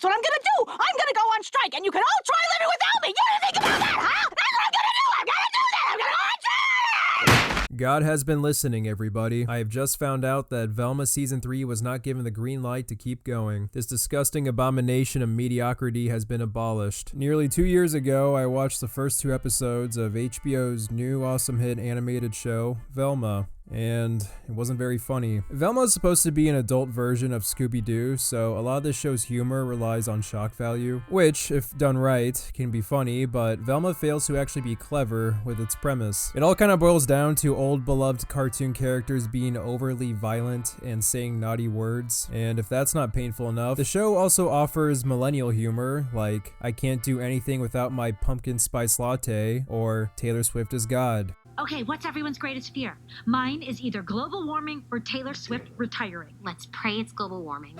what I'm gonna do. I'm gonna go on strike, and you can all try living without me. You didn't think about that, huh? That's what I'm gonna do. I'm gonna do that. I'm gonna go on strike. God has been listening, everybody. I have just found out that Velma Season 3 was not given the green light to keep going. This disgusting abomination of mediocrity has been abolished. Nearly 2 years ago, I watched the first 2 episodes of HBO's new awesome hit animated show, Velma. And it wasn't very funny. Velma is supposed to be an adult version of Scooby-Doo, so a lot of this show's humor relies on shock value, which, if done right, can be funny, but Velma fails to actually be clever with its premise. It all kind of boils down to old beloved cartoon characters being overly violent and saying naughty words, and if that's not painful enough, the show also offers millennial humor, like I can't do anything without my pumpkin spice latte, or Taylor Swift is God. Okay, what's everyone's greatest fear? Mine is either global warming or Taylor Swift retiring. Let's pray it's global warming.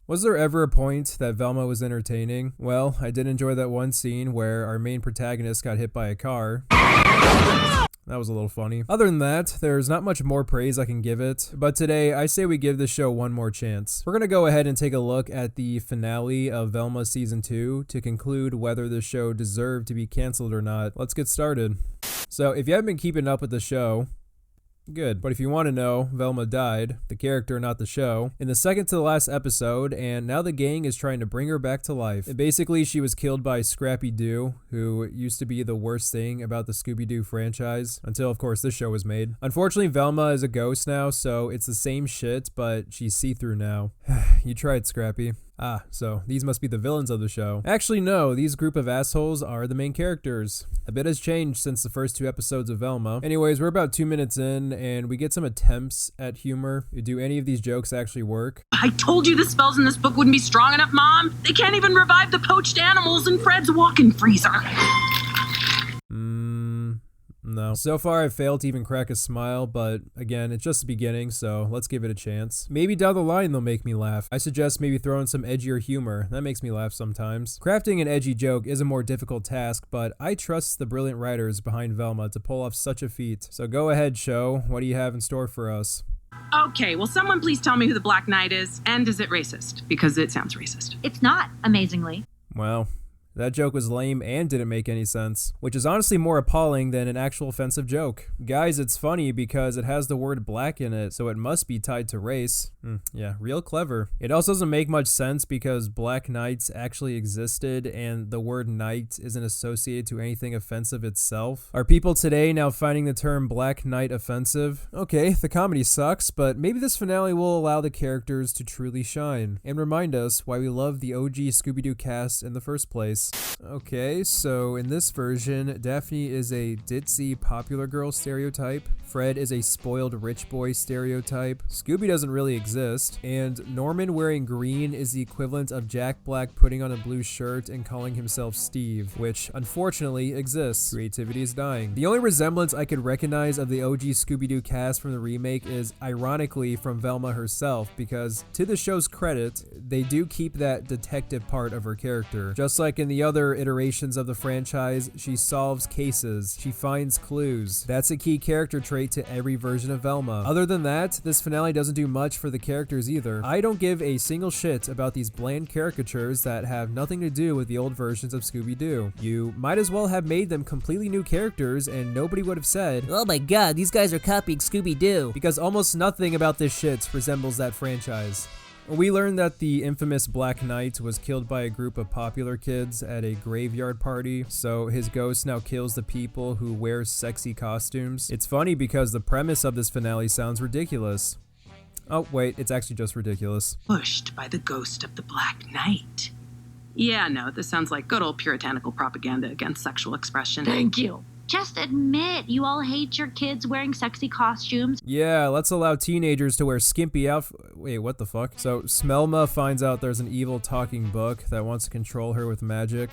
Was there ever a point that Velma was entertaining? Well, I did enjoy that one scene where our main protagonist got hit by a car. That was a little funny. Other than that, there's not much more praise I can give it, but today I say we give this show one more chance. We're gonna go ahead and take a look at the finale of Velma Season 2 to conclude whether the show deserved to be canceled or not. Let's get started. So if you haven't been keeping up with the show, good. But if you want to know, Velma died, the character, not the show, in the second to the last episode, and now the gang is trying to bring her back to life. And basically, she was killed by Scrappy-Doo, who used to be the worst thing about the Scooby-Doo franchise, until, of course, this show was made. Unfortunately, Velma is a ghost now, so it's the same shit, but she's see-through now. You tried, Scrappy. Ah, so these must be the villains of the show. Actually, no, these group of assholes are the main characters. A bit has changed since the first 2 episodes of Velma. Anyways, we're about 2 minutes in, and we get some attempts at humor. Do any of these jokes actually work? I told you the spells in this book wouldn't be strong enough, Mom. They can't even revive the poached animals in Fred's walk-in freezer. No. So far, I've failed to even crack a smile, but again, it's just the beginning, so let's give it a chance. Maybe down the line they'll make me laugh. I suggest maybe throwing some edgier humor. That makes me laugh sometimes. Crafting an edgy joke is a more difficult task, but I trust the brilliant writers behind Velma to pull off such a feat. So go ahead, show. What do you have in store for us? Okay, will someone please tell me who the Black Knight is? And is it racist? Because it sounds racist. It's not, amazingly. Well, that joke was lame and didn't make any sense, which is honestly more appalling than an actual offensive joke. Guys, it's funny because it has the word black in it, so it must be tied to race. Yeah, real clever. It also doesn't make much sense because Black Knights actually existed and the word knight isn't associated to anything offensive itself. Are people today now finding the term Black Knight offensive? Okay, the comedy sucks, but maybe this finale will allow the characters to truly shine and remind us why we love the OG Scooby-Doo cast in the first place. Okay, so in this version, Daphne is a ditzy popular girl stereotype, Fred is a spoiled rich boy stereotype, Scooby doesn't really exist, and Norman wearing green is the equivalent of Jack Black putting on a blue shirt and calling himself Steve, which unfortunately exists. Creativity is dying. The only resemblance I could recognize of the OG Scooby-Doo cast from the remake is ironically from Velma herself, because to the show's credit, they do keep that detective part of her character. Just like in the other iterations of the franchise, she solves cases, she finds clues. That's a key character trait to every version of Velma. Other than that, this finale doesn't do much for the characters either. I don't give a single shit about these bland caricatures that have nothing to do with the old versions of Scooby-Doo. You might as well have made them completely new characters and nobody would have said, "Oh my god, these guys are copying Scooby-Doo," because almost nothing about this shit resembles that franchise. We learned that the infamous Black Knight was killed by a group of popular kids at a graveyard party, so his ghost now kills the people who wear sexy costumes. It's funny because the premise of this finale sounds ridiculous. Oh wait, it's actually just ridiculous. Pushed by the ghost of the Black Knight. Yeah, no, this sounds like good old puritanical propaganda against sexual expression. Thank you. Just admit you all hate your kids wearing sexy costumes. Yeah, let's allow teenagers to wear skimpy Wait, what the fuck? So, Smellma finds out there's an evil talking book that wants to control her with magic.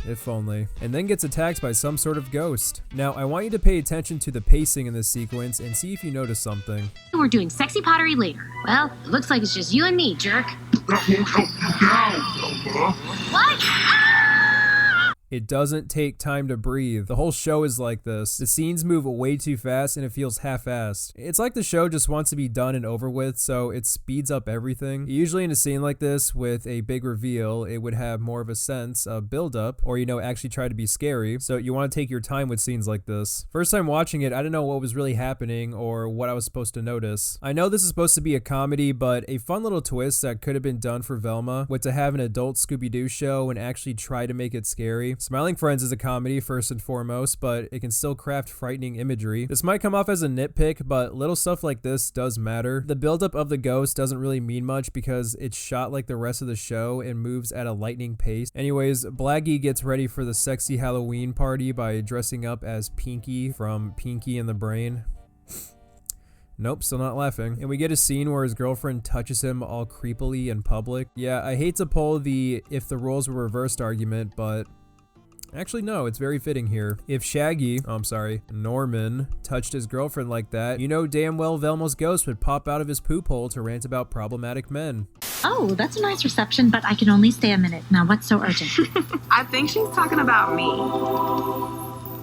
If only. And then gets attacked by some sort of ghost. Now, I want you to pay attention to the pacing in this sequence and see if you notice something. We're doing sexy pottery later. Well, it looks like it's just you and me, jerk. That won't help you down, Velma. What? Ah! It doesn't take time to breathe. The whole show is like this. The scenes move way too fast and it feels half-assed. It's like the show just wants to be done and over with, so it speeds up everything. Usually in a scene like this with a big reveal, it would have more of a sense of build-up, or, actually try to be scary. So you want to take your time with scenes like this. First time watching it, I didn't know what was really happening or what I was supposed to notice. I know this is supposed to be a comedy, but a fun little twist that could have been done for Velma was to have an adult Scooby-Doo show and actually try to make it scary. Smiling Friends is a comedy first and foremost, but it can still craft frightening imagery. This might come off as a nitpick, but little stuff like this does matter. The buildup of the ghost doesn't really mean much because it's shot like the rest of the show and moves at a lightning pace. Anyways, Blackie gets ready for the sexy Halloween party by dressing up as Pinky from Pinky and the Brain. Nope, still not laughing. And we get a scene where his girlfriend touches him all creepily in public. Yeah, I hate to pull the if the roles were reversed argument, but actually, no, it's very fitting here. If Norman touched his girlfriend like that, damn well Velma's ghost would pop out of his poop hole to rant about problematic men. Oh, that's a nice reception, but I can only stay a minute. Now, what's so urgent? I think she's talking about me.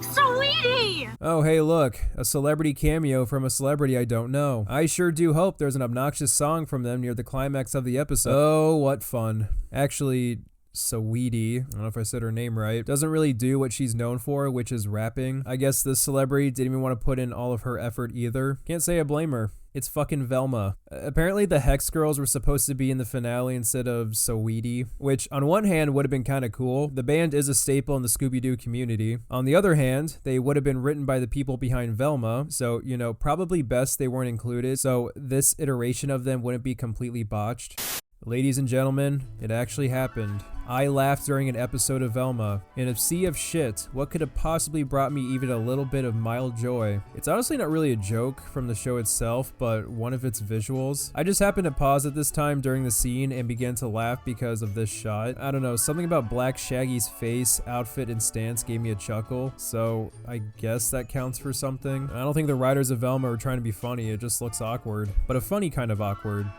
Sweetie! Oh, hey, look, a celebrity cameo from a celebrity I don't know. I sure do hope there's an obnoxious song from them near the climax of the episode. Oh, what fun. Actually, Saweetie, I don't know if I said her name right, doesn't really do what she's known for, which is rapping. I guess this celebrity didn't even want to put in all of her effort either. Can't say I blame her. It's fucking Velma. Apparently the Hex Girls were supposed to be in the finale instead of Saweetie, which on one hand would have been kind of cool. The band is a staple in the Scooby-Doo community. On the other hand, they would have been written by the people behind Velma, so, probably best they weren't included, so this iteration of them wouldn't be completely botched. Ladies and gentlemen, it actually happened. I laughed during an episode of Velma. In a sea of shit, what could have possibly brought me even a little bit of mild joy? It's honestly not really a joke from the show itself, but one of its visuals. I just happened to pause at this time during the scene and began to laugh because of this shot. I don't know, something about Black Shaggy's face, outfit, and stance gave me a chuckle, so I guess that counts for something. I don't think the writers of Velma are trying to be funny, it just looks awkward, but a funny kind of awkward.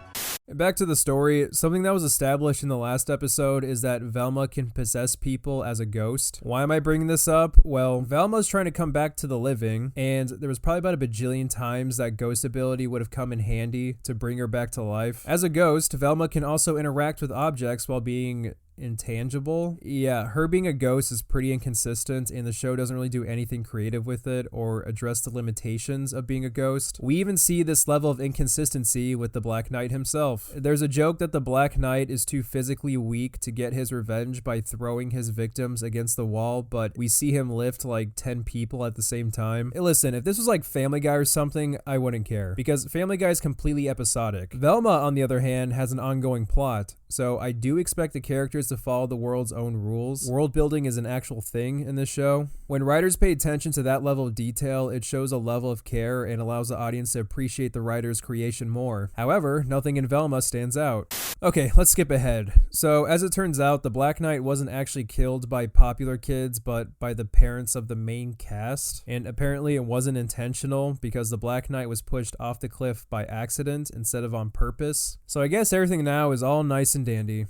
Back to the story, something that was established in the last episode is that Velma can possess people as a ghost. Why am I bringing this up? Well, Velma's trying to come back to the living, and there was probably about a bajillion times that ghost ability would have come in handy to bring her back to life. As a ghost, Velma can also interact with objects while being intangible. Yeah, her being a ghost is pretty inconsistent, and the show doesn't really do anything creative with it or address the limitations of being a ghost. We even see this level of inconsistency with the Black Knight himself. There's a joke that the Black Knight is too physically weak to get his revenge by throwing his victims against the wall, but we see him lift like 10 people at the same time. Hey, listen, if this was like Family Guy or something, I wouldn't care, because Family Guy is completely episodic. Velma, on the other hand, has an ongoing plot, so I do expect the characters to follow the world's own rules. World building is an actual thing in this show. When writers pay attention to that level of detail, it shows a level of care and allows the audience to appreciate the writer's creation more. However, nothing in Velma stands out. Okay, let's skip ahead. So, as it turns out, the Black Knight wasn't actually killed by popular kids, but by the parents of the main cast. And apparently it wasn't intentional because the Black Knight was pushed off the cliff by accident instead of on purpose. So I guess everything now is all nice and dandy.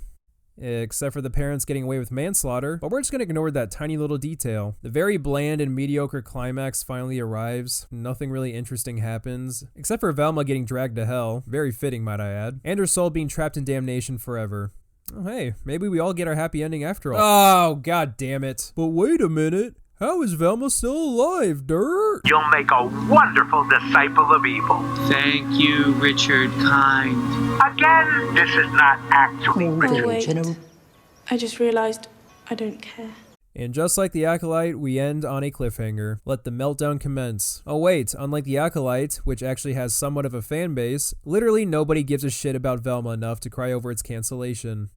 Except for the parents getting away with manslaughter, but we're just gonna ignore that tiny little detail. The very bland and mediocre climax finally arrives. Nothing really interesting happens, except for Velma getting dragged to hell. Very fitting, might I add. And her soul being trapped in damnation forever. Oh hey, maybe we all get our happy ending after all. Oh, god damn it. But wait a minute. How is Velma still alive, Dirt? You'll make a wonderful disciple of evil. Thank you, Richard Kind. Again, this is not actually Richard. Oh, wait. I just realized I don't care. And just like the Acolyte, we end on a cliffhanger. Let the meltdown commence. Oh wait, unlike the Acolyte, which actually has somewhat of a fan base, literally nobody gives a shit about Velma enough to cry over its cancellation.